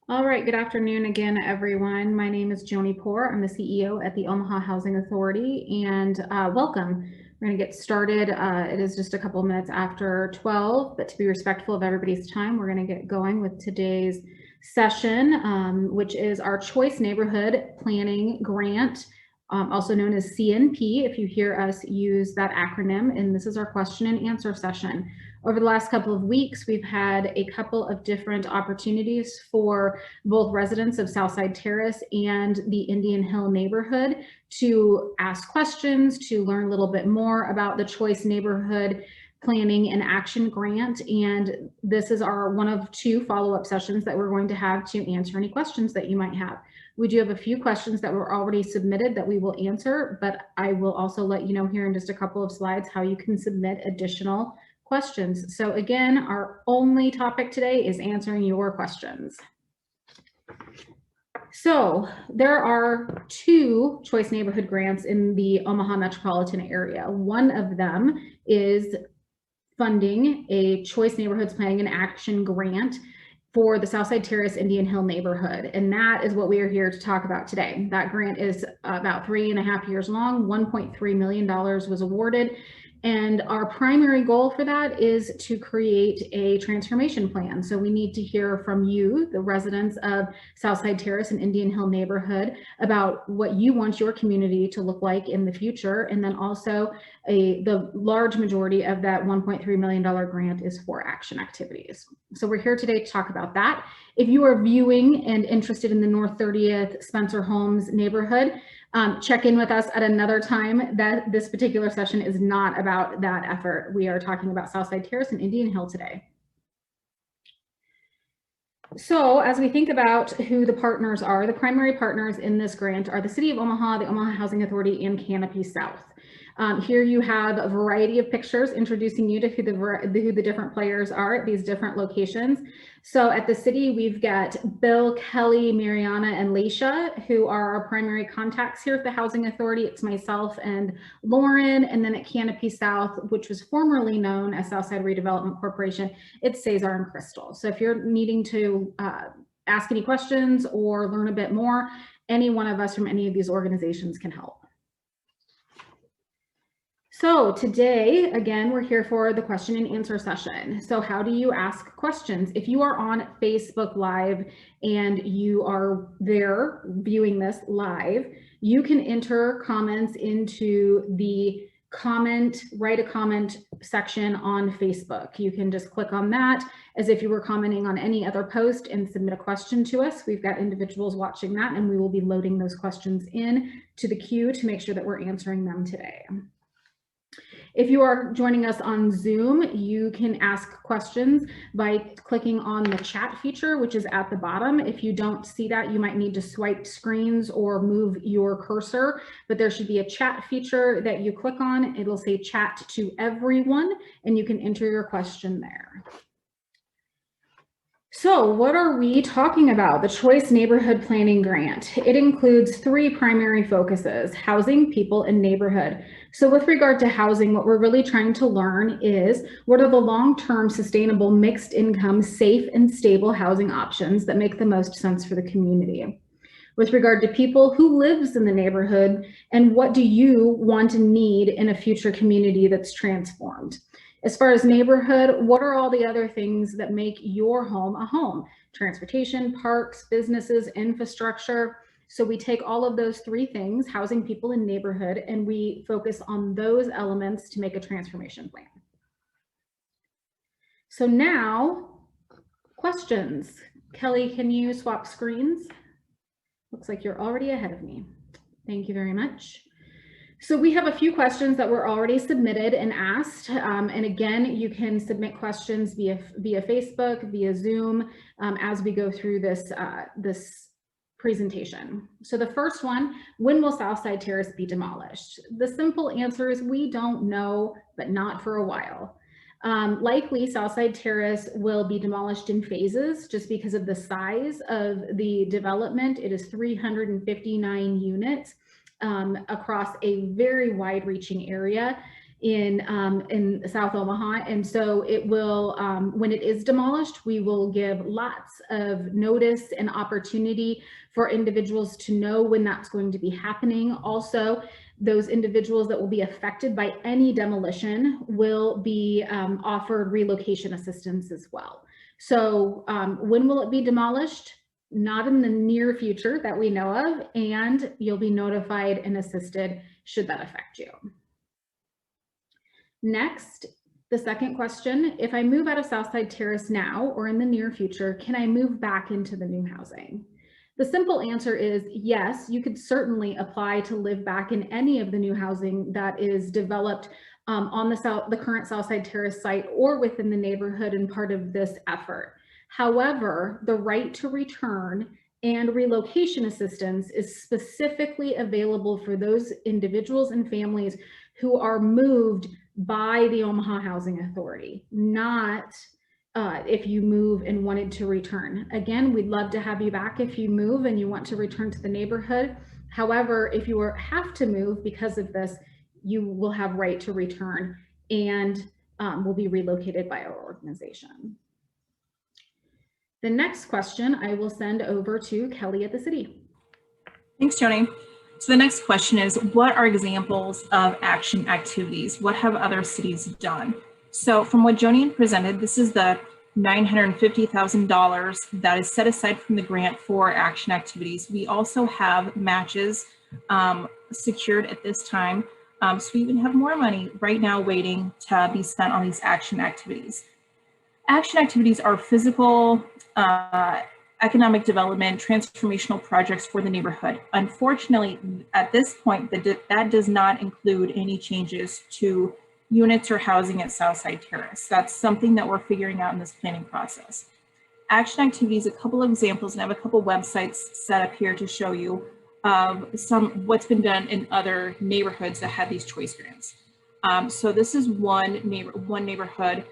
All right, good afternoon again, everyone. My name is Joni Poor. I'm the CEO at the Omaha Housing Authority, and welcome. We're going to get started. It is just a couple of minutes after 12, but to be respectful of everybody's time, we're going to get going with today's session, which is our Choice Neighborhood Planning Grant, also known as CNP, if you hear us use that acronym, and this is our question and answer session. Over the last couple of weeks, we've had a couple of different opportunities for both residents of Southside Terrace and the Indian Hill neighborhood to ask questions, to learn a little bit more about the Choice Neighborhood Planning and Action Grant. And this is our one of two follow-up sessions that we're going to have to answer any questions that you might have. We do have a few questions that were already submitted that we will answer, but I will also let you know here in just a couple of slides how you can submit additional questions. So again, our only topic today is answering your questions. So there are two Choice Neighborhood grants in the Omaha metropolitan area. One of them is funding a Choice Neighborhoods Planning and Action grant for the Southside Terrace Indian Hill neighborhood. And that is what we are here to talk about today. That grant is about 3.5 years long. $1.3 million was awarded. And our primary goal for that is to create a transformation plan. So we need to hear from you, the residents of Southside Terrace and Indian Hill neighborhood, about what you want your community to look like in the future. And then also the large majority of that $1.3 million grant is for action activities. So we're here today to talk about that. If you are viewing and interested in the North 30th Spencer Homes neighborhood, check in with us at another time. That this particular session is not about that effort. We are talking about Southside Terrace and Indian Hill today. So as we think about who the partners are, the primary partners in this grant are the City of Omaha, the Omaha Housing Authority, and Canopy South. Here you have a variety of pictures introducing you to who the different players are at these different locations. So at the city, we've got Bill, Kelly, Mariana, and Leisha, who are our primary contacts here at the Housing Authority. It's myself and Lauren. And then at Canopy South, which was formerly known as Southside Redevelopment Corporation, it's Cesar and Crystal. So if you're needing to ask any questions or learn a bit more, any one of us from any of these organizations can help. So today, again, we're here for the question and answer session. So how do you ask questions? If you are on Facebook Live and you are there viewing this live, you can enter comments into the write a comment section on Facebook. You can just click on that as if you were commenting on any other post and submit a question to us. We've got individuals watching that, and we will be loading those questions in to the queue to make sure that we're answering them today. If you are joining us on Zoom, you can ask questions by clicking on the chat feature, which is at the bottom. If you don't see that, you might need to swipe screens or move your cursor, but there should be a chat feature that you click on. It'll say chat to everyone, and you can enter your question there. So what are we talking about? The Choice Neighborhood Planning Grant. It includes three primary focuses: housing, people, and neighborhood. So with regard to housing, what we're really trying to learn is what are the long-term sustainable mixed income, safe and stable housing options that make the most sense for the community. With regard to people, who lives in the neighborhood, and what do you want and need in a future community that's transformed? As far as neighborhood, what are all the other things that make your home a home? Transportation, parks, businesses, infrastructure. So we take all of those three things, housing, people, and neighborhood, and we focus on those elements to make a transformation plan. So now, questions. Kelly, can you swap screens? Looks like you're already ahead of me. Thank you very much. So we have a few questions that were already submitted and asked. And again, you can submit questions via Facebook, via Zoom, as we go through this presentation. So the first one, when will Southside Terrace be demolished? The simple answer is we don't know, but not for a while. Likely Southside Terrace will be demolished in phases just because of the size of the development. It is 359 units across a very wide-reaching area. in South Omaha. And so it will, when it is demolished, we will give lots of notice and opportunity for individuals to know when that's going to be happening. Also, those individuals that will be affected by any demolition will be offered relocation assistance as well. So when will it be demolished? Not in the near future that we know of, and you'll be notified and assisted should that affect you. Next, the second question, if I move out of Southside Terrace now or in the near future, can I move back into the new housing? The simple answer is yes, you could certainly apply to live back in any of the new housing that is developed on the current Southside Terrace site or within the neighborhood and part of this effort. However, the right to return and relocation assistance is specifically available for those individuals and families who are moved by the Omaha Housing Authority, not if you move and wanted to return. Again, we'd love to have you back if you move and you want to return to the neighborhood. However, if you have to move because of this, you will have right to return and will be relocated by our organization. The next question I will send over to Kelly at the city. Thanks, Joni. So the next question is, what are examples of action activities? What have other cities done? So from what Joni presented, this is the $950,000 that is set aside from the grant for action activities. We also have matches secured at this time. So we even have more money right now waiting to be spent on these action activities. Action activities are physical, economic development, transformational projects for the neighborhood. Unfortunately, at this point, that does not include any changes to units or housing at Southside Terrace. That's something that we're figuring out in this planning process. Action activities, a couple of examples, and I have a couple websites set up here to show you what's been done in other neighborhoods that had these choice grants. So this is one neighborhood.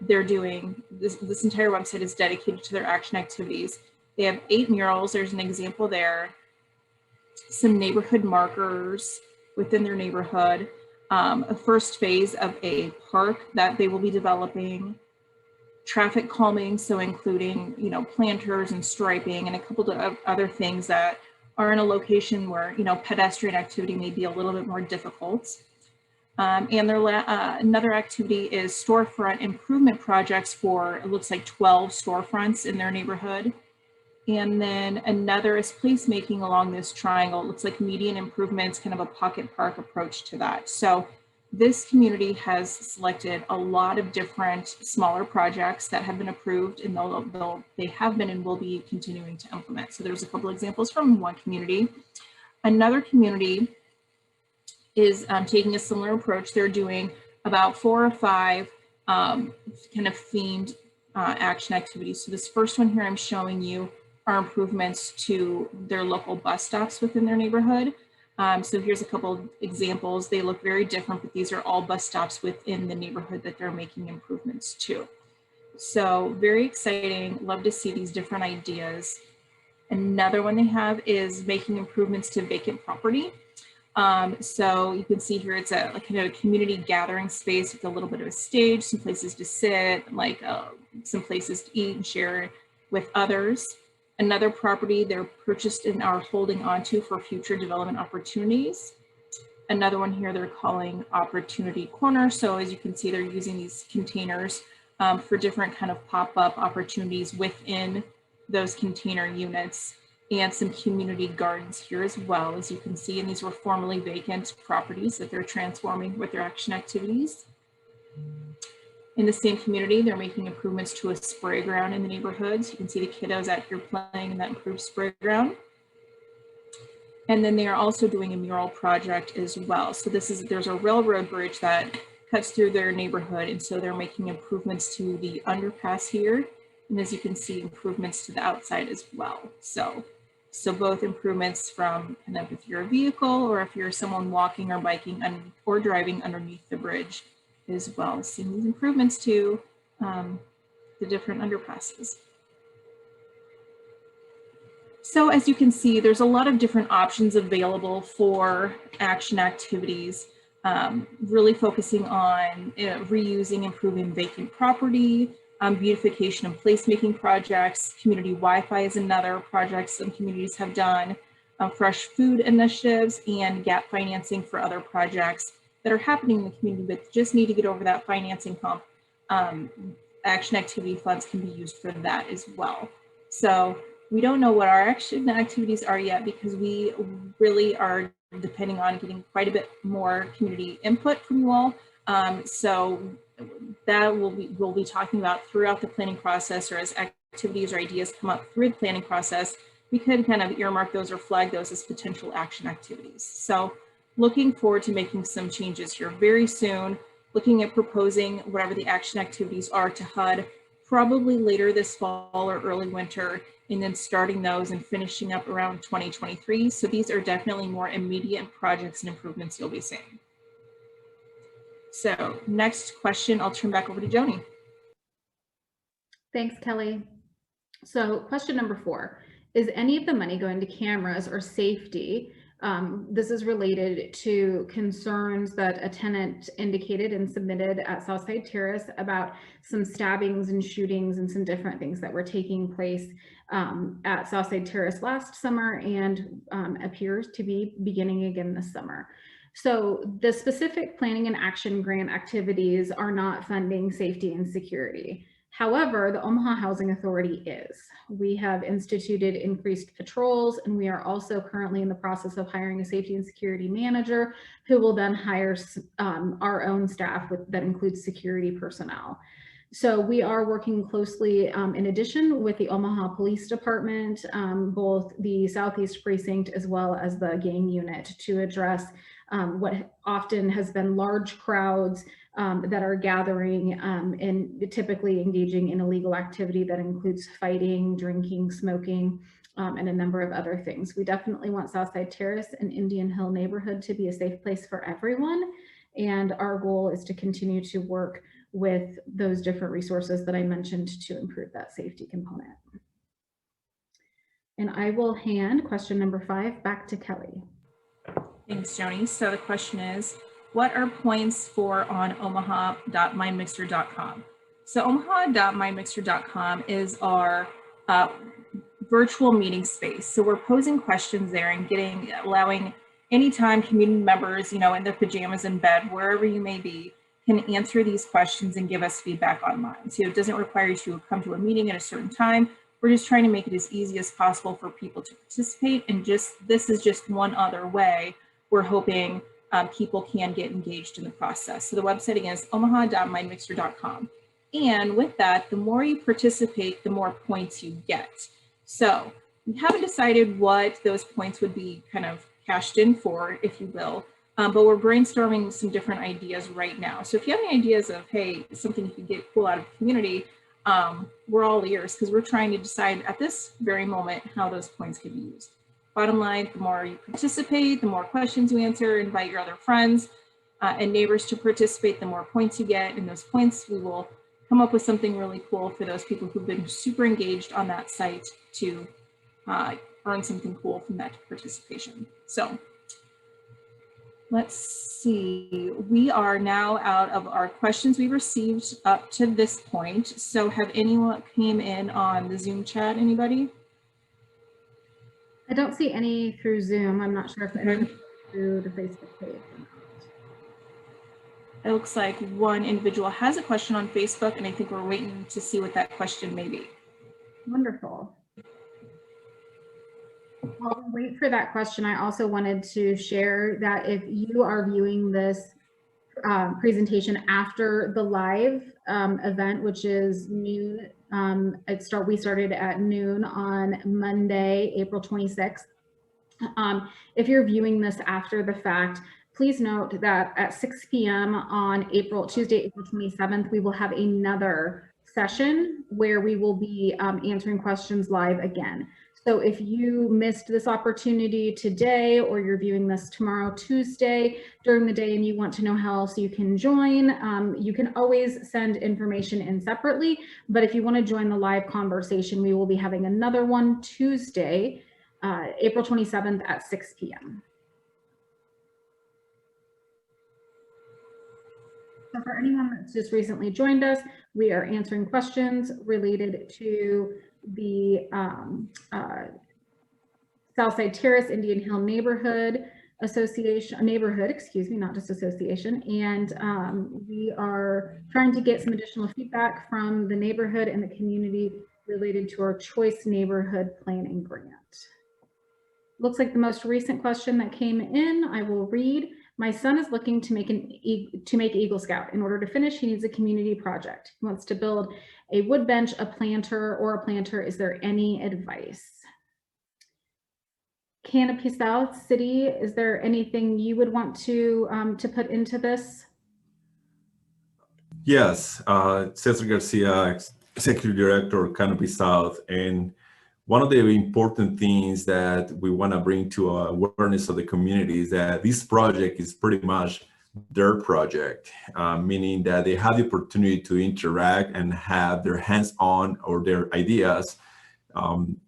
They're doing this entire website is dedicated to their action activities. They have 8 murals. There's an example there. Some neighborhood markers within their neighborhood. A first phase of a park that they will be developing. Traffic calming, so including planters and striping and a couple of other things that are in a location where pedestrian activity may be a little bit more difficult. And another activity is storefront improvement projects for, it looks like 12 storefronts in their neighborhood. And then another is placemaking along this triangle. It looks like median improvements, kind of a pocket park approach to that. So this community has selected a lot of different smaller projects that have been approved, and they have been and will be continuing to implement. So there's a couple examples from one community. Another community is taking a similar approach. They're doing about 4 or 5 kind of themed action activities. So this first one here I'm showing you are improvements to their local bus stops within their neighborhood. So here's a couple examples. They look very different, but these are all bus stops within the neighborhood that they're making improvements to. So very exciting, love to see these different ideas. Another one they have is making improvements to vacant property. So you can see here, it's a kind of a community gathering space with a little bit of a stage, some places to sit, like some places to eat and share with others. Another property they're purchased and are holding onto for future development opportunities. Another one here they're calling Opportunity Corner. So as you can see, they're using these containers for different kind of pop-up opportunities within those container units, and some community gardens here as well, as you can see. And these were formerly vacant properties that they're transforming with their action activities. In the same community, they're making improvements to a spray ground in the neighborhoods. You can see the kiddos out here playing in that improved spray ground. And then they are also doing a mural project as well. So there's a railroad bridge that cuts through their neighborhood. And so they're making improvements to the underpass here. And as you can see, improvements to the outside as well. So both improvements from kind of if you're a vehicle or if you're someone walking or biking or driving underneath the bridge as well. Seeing these improvements to the different underpasses. So as you can see, there's a lot of different options available for action activities. really focusing on reusing, improving vacant property, beautification and placemaking projects. Community Wi-Fi is another project some communities have done. Fresh food initiatives and gap financing for other projects that are happening in the community, but just need to get over that financing hump. Action activity funds can be used for that as well. So we don't know what our action activities are yet because we really are depending on getting quite a bit more community input from you all. So that we'll be talking about throughout the planning process, or as activities or ideas come up through the planning process, we could kind of earmark those or flag those as potential action activities. So looking forward to making some changes here very soon, looking at proposing whatever the action activities are to HUD, probably later this fall or early winter, and then starting those and finishing up around 2023. So these are definitely more immediate projects and improvements you'll be seeing. So next question, I'll turn back over to Joni. Thanks, Kelly. So question number 4, is any of the money going to cameras or safety? This is related to concerns that a tenant indicated and submitted at Southside Terrace about some stabbings and shootings and some different things that were taking place at Southside Terrace last summer and appears to be beginning again this summer. So the specific planning and action grant activities are not funding safety and security. However, the Omaha Housing Authority is. We have instituted increased patrols, and we are also currently in the process of hiring a safety and security manager who will then hire our own staff that includes security personnel. So we are working closely in addition with the Omaha Police Department, both the Southeast Precinct as well as the gang unit, to address what often has been large crowds that are gathering and typically engaging in illegal activity that includes fighting, drinking, smoking, and a number of other things. We definitely want Southside Terrace and Indian Hill neighborhood to be a safe place for everyone. And our goal is to continue to work with those different resources that I mentioned to improve that safety component. And I will hand question number 5 back to Kelly. Thanks, Joni. So the question is, what are points for on omaha.mymixture.com? So omaha.mymixture.com is our virtual meeting space. So we're posing questions there and allowing anytime community members, in their pajamas in bed, wherever you may be, can answer these questions and give us feedback online. So it doesn't require you to come to a meeting at a certain time. We're just trying to make it as easy as possible for people to participate. And this is just one other way we're hoping people can get engaged in the process. So the website again is omaha.mymixture.com. And with that, the more you participate, the more points you get. So we haven't decided what those points would be kind of cashed in for, if you will, but we're brainstorming some different ideas right now. So if you have any ideas of, hey, something you could get cool out of the community, we're all ears, because we're trying to decide at this very moment how those points can be used. Bottom line, the more you participate, the more questions you answer, invite your other friends and neighbors to participate, the more points you get. And those points, we will come up with something really cool for those people who've been super engaged on that site to earn something cool from that participation. So let's see, we are now out of our questions we received up to this point. So have anyone came in on the Zoom chat, anybody? I don't see any through Zoom. I'm not sure if anyone through the Facebook page. It looks like one individual has a question on Facebook, and I think we're waiting to see what that question may be. Wonderful. While we wait for that question, I also wanted to share that if you are viewing this presentation after the live event, which is noon, we started at noon on Monday, April 26th. If you're viewing this after the fact, please note that at 6 p.m. on Tuesday, April 27th, we will have another session where we will be answering questions live again. So if you missed this opportunity today, or you're viewing this tomorrow, Tuesday, during the day, and you want to know how else you can join, you can always send information in separately. But if you want to join the live conversation, we will be having another one Tuesday, April 27th at 6 p.m. So for anyone that's just recently joined us, we are answering questions related to the Southside Terrace Indian Hill Neighborhood Association, not just association. And we are trying to get some additional feedback from the neighborhood and the community related to our Choice Neighborhood Planning Grant. Looks like the most recent question that came in, I will read. My son is looking to make Eagle Scout. In order to finish, he needs a community project. He wants to build a wood bench, a planter. Is there any advice? Canopy South City, is there anything you would want to put into this? Yes, Cesar Garcia, Executive Director, Canopy South, and one of the important things that we want to bring to awareness of the community is that this project is pretty much their project, meaning that they have the opportunity to interact and have their hands on or their ideas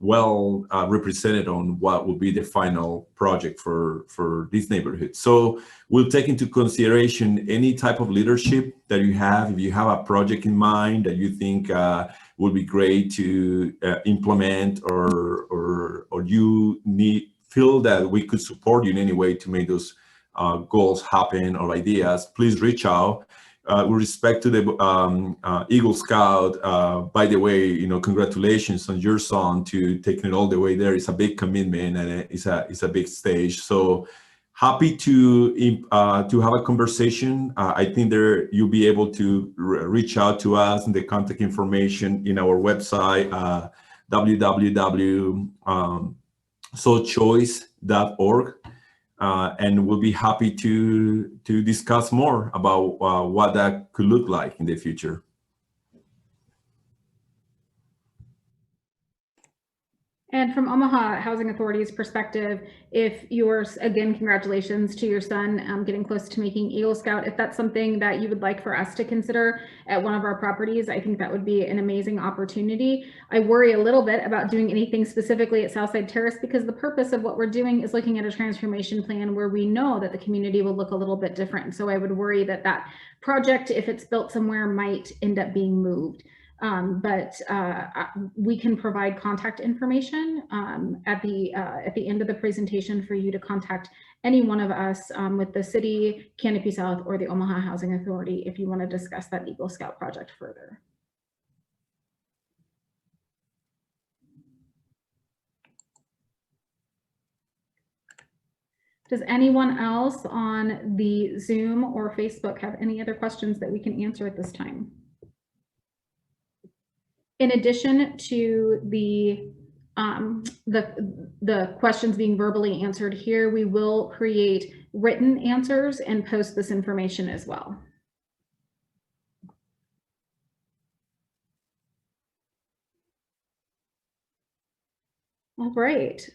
represented on what will be the final project for this neighborhood. So we'll take into consideration any type of leadership that you have. If you have a project in mind that you think would be great to implement, or you feel that we could support you in any way to make those goals happen or ideas, please reach out. With respect to the Eagle Scout, by the way, congratulations on your son to taking it all the way there. It's a big commitment and it's a big stage. So happy to have a conversation. I think you'll be able to reach out to us and the contact information in our website, www.sochoice.org. And we'll be happy to discuss more about what that could look like in the future. And from Omaha Housing Authority's perspective, if yours, again, congratulations to your son getting close to making Eagle Scout. If that's something that you would like for us to consider at one of our properties, I think that would be an amazing opportunity. I worry a little bit about doing anything specifically at Southside Terrace because the purpose of what we're doing is looking at a transformation plan where we know that the community will look a little bit different. So I would worry that that project, if it's built somewhere, might end up being moved. But we can provide contact information at the end of the presentation for you to contact any one of us with the city, Canopy South, or the Omaha Housing Authority if you want to discuss that Eagle Scout project further. Does anyone else on the Zoom or Facebook have any other questions that we can answer at this time? In addition to the questions being verbally answered here, we will create written answers and post this information as well. All right.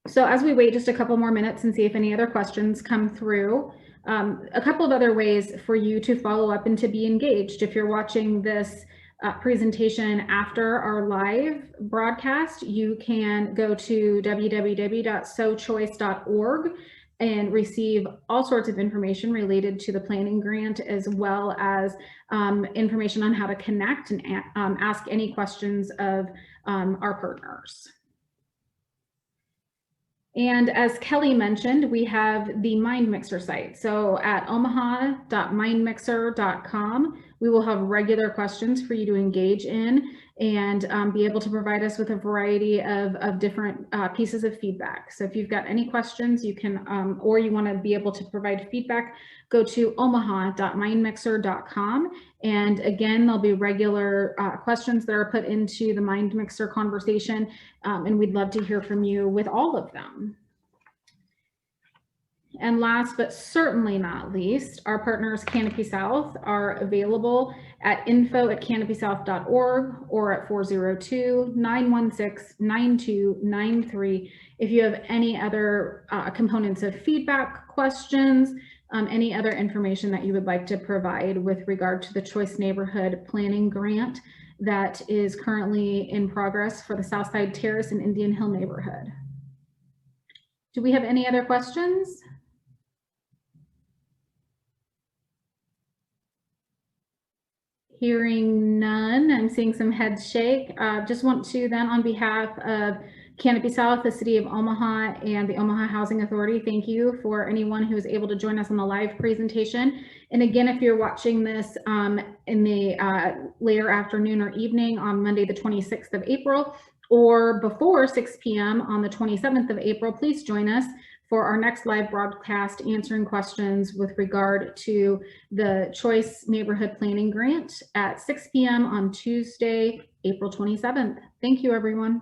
So as we wait just a couple more minutes and see if any other questions come through, a couple of other ways for you to follow up and to be engaged. If you're watching this presentation after our live broadcast, you can go to www.sochoice.org and receive all sorts of information related to the planning grant, as well as information on how to connect and ask any questions of our partners. And as Kelly mentioned, we have the MyMixture site. So at omaha.myMixture.com, we will have regular questions for you to engage in and be able to provide us with a variety of different pieces of feedback. So if you've got any questions, you can, or you want to be able to provide feedback, go to omaha.myMixture.com. And again, there'll be regular questions that are put into the MyMixture conversation. And we'd love to hear from you with all of them. And last but certainly not least, our partners Canopy South are available at info@canopysouth.org or at 402-916-9293. If you have any other components of feedback, questions, any other information that you would like to provide with regard to the Choice Neighborhood Planning Grant that is currently in progress for the Southside Terrace and Indian Hill neighborhood. Do we have any other questions? Hearing none, I'm seeing some heads shake. Just want to then, on behalf of Canopy South, the City of Omaha, and the Omaha Housing Authority, thank you for anyone who was able to join us on the live presentation. And again, if you're watching this in the later afternoon or evening on Monday, the 26th of April, or before 6 p.m. on the 27th of April, please join us for our next live broadcast answering questions with regard to the Choice Neighborhood Planning Grant at 6 p.m. on Tuesday, April 27th. Thank you, everyone.